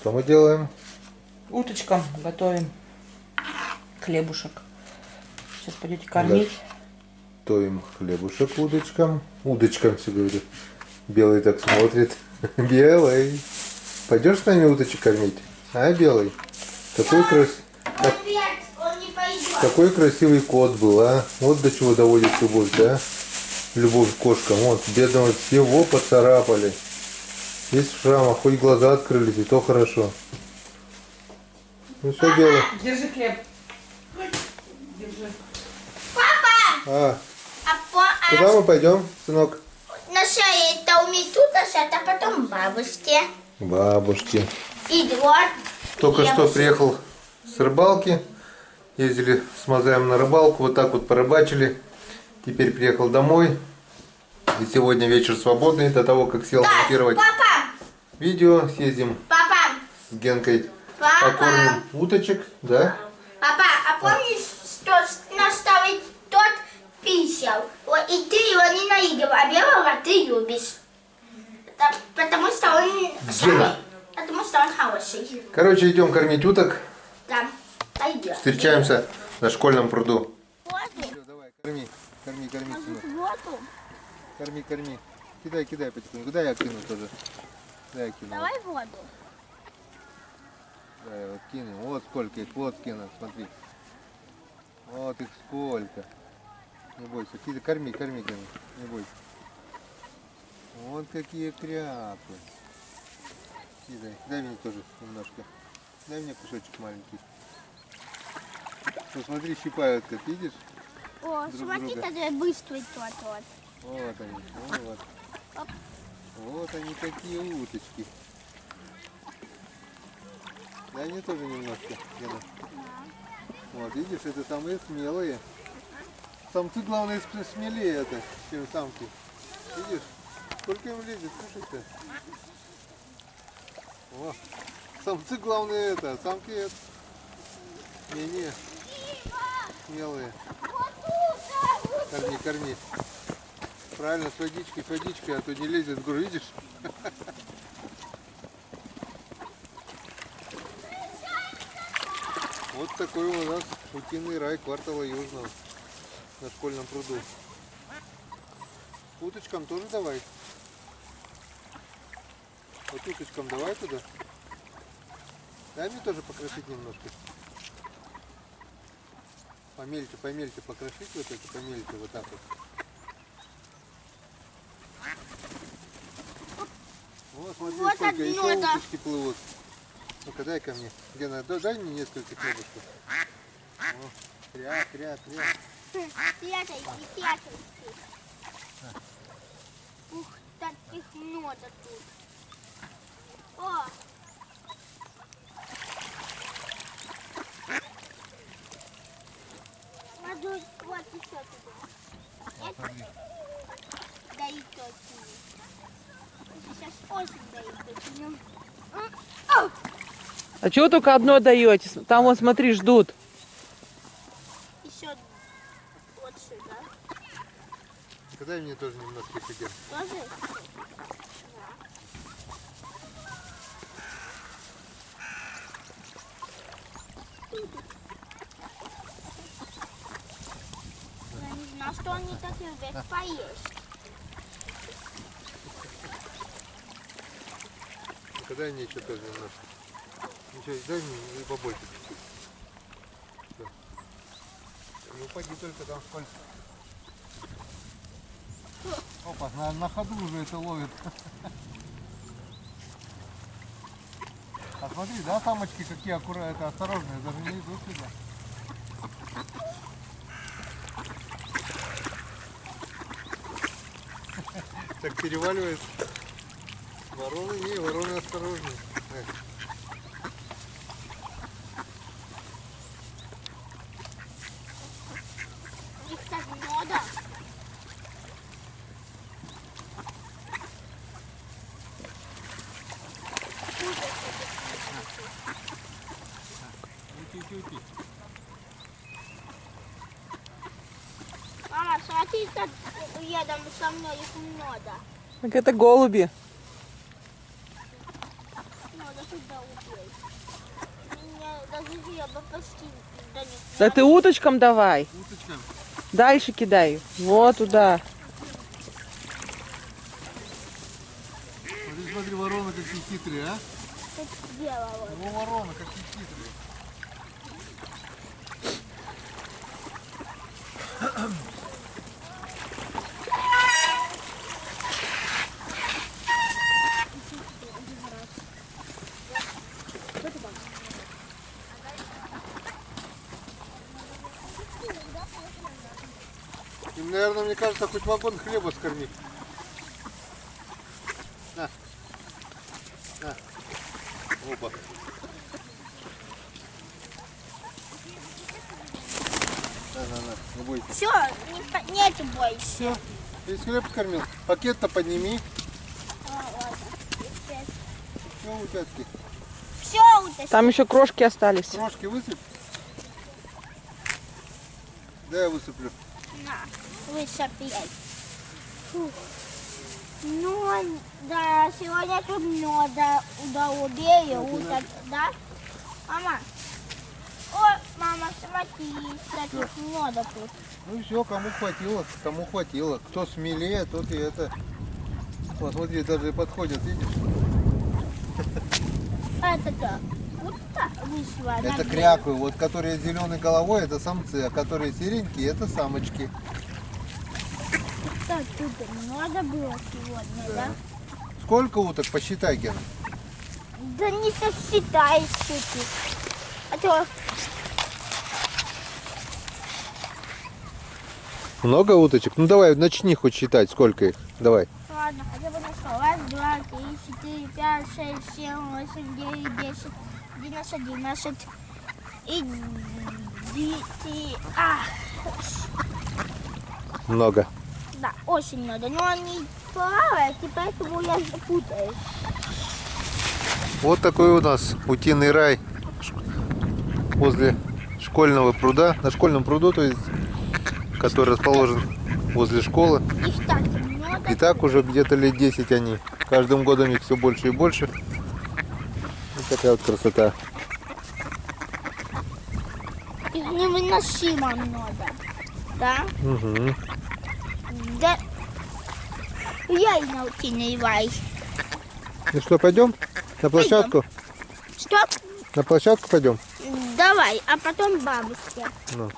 Что мы делаем? Уточкам готовим хлебушек. Сейчас пойдете кормить. Готовим хлебушек удочкам. Удочкам все говорю. Белый так смотрит. Белый. Пойдешь с нами удочек кормить? А, Белый? Какой красивый кот был, а? Вот до чего доводит любовь, да? Любовь к кошкам. Вот, бедного всего поцарапали. Есть в шрамах, хоть глаза открылись, и то хорошо. Ну все, Белый. Держи хлеб. Держи. А, куда мы пойдем, сынок? Вначале это у Метутаса, а потом бабушке. Бабушки. И вот. Только что приехал с рыбалки. Ездили с Мазаем на рыбалку. Вот так вот порыбачили. Теперь приехал домой. И сегодня вечер свободный до того, как сел монтировать видео. Съездим с Генкой. Покормим уточек, да? Папа, а помнишь, что наставить тот писал? Вот, и ты его ненавидел, а белого ты любишь. Потому что он... Гена. Потому что он хороший. Короче, идем кормить уток. Да, пойдем. Встречаемся на школьном пруду. Воду. Давай, корми, сынок. Воду. Корми. Кидай потихоньку. Куда я кину тоже? Дай я кину. Давай воду. Да, я вот кину. Вот сколько их. Вот кину, смотри. Вот их сколько. Не бойся. Корми. Не бойся. Вот какие кряпы. Дай мне тоже немножко. Дай мне кусочек маленький. Посмотри, щипают как, видишь? О, Друг смотри, друга. тогда быстрый тот. Вот они, вот. Оп. Вот они какие уточки. Дай мне тоже немножко, Гена. Вот, видишь, это самые смелые. Самцы, главное, смелее это, чем самки. Видишь? Сколько им лезет, слушай-то. О, самцы, главное, это, самки это. Не, смелые. Корми. Правильно, с водичкой, а то не лезет в грудь, видишь? Вот такой у нас утиный рай квартала Южного на школьном пруду. Уточкам тоже давай. Вот уточкам давай туда. Дай мне тоже покрошить немножко. Помельче покрошить вот это, помельче вот так вот. Вот смотри, Вот сколько одно, еще да. уточки плывут. Ну-ка, дай ко мне. Гена, дай мне несколько хлебушков. О, кря. Прячай. Ух, таких много тут. О! Надо вот еще туда. Это дает очень. Сейчас очень дает очень. А чего только одно даете? Там вон, смотри, ждут. Еще вот сюда. Дай мне тоже немножко фигер. Тоже? Я не знаю, что они так любят поесть. Дай мне еще тоже немножко. Ничего, дай мне побольше чуть-чуть. Не упади только там сколько. Опа, на ходу уже это ловит. А смотри, да, самочки какие аккуратные, осторожные, даже не идут сюда. Так переваливает. Вороны осторожные. Их так много. Уйти. Мама, смотри, как рядом со мной их много. Так это голуби. Надо туда убежать. хлеба почти до них. Да ты уточкам давай. Уточкам. Дальше кидай. Вот туда. Смотри, смотри, вороны какие хитрые, а? Тут делала. Ну, вороны какие хитрые. Им, наверное, мне кажется, хоть вагон хлеба скормить. На. На. Опа. На, не бойся. Все, нету больше. Все, весь хлеб скормил. Пакет-то подними. Все, утятки. Все утащил. Там еще крошки остались. Крошки высыпь. Да, я высыплю. На, высыпай. Фух. Ну, да, сегодня тут меда удобрее, уток, да? Мама. О, мама, смотри, кстати, меда тут. Ну все, кому хватило, кому хватило. Кто смелее, тот и это. Посмотри, даже подходят, видишь? Это-то, вот так вышла. Это на кряквы, вот которые с зеленой головой, это самцы, а которые серенькие, это самочки. Так, тут меда было сегодня, да? Сколько уток? Посчитай, Ген. Да не сосчитай, ты. А то Много уточек? Ну давай, начни хоть считать, сколько их. Давай. ладно, хотя бы нашел. Раз, два, три, 4, 5, 6, 7, 8, 9, 10, 11, 12 и 10. Много. Да, очень много. Но они плавают, и поэтому я запутаюсь. Вот такой у нас утиный рай возле школьного пруда. На школьном пруду, то есть, который расположен возле школы. Их так много. И так уже где-то лет 10 они. Каждым годом их все больше и больше. Вот такая вот красота. Их невыносимо много. Да? Угу. Да. Я и на утиный рай. Ну что, пойдем на площадку? Что? На площадку пойдем? Давай, а потом бабушке. Ну.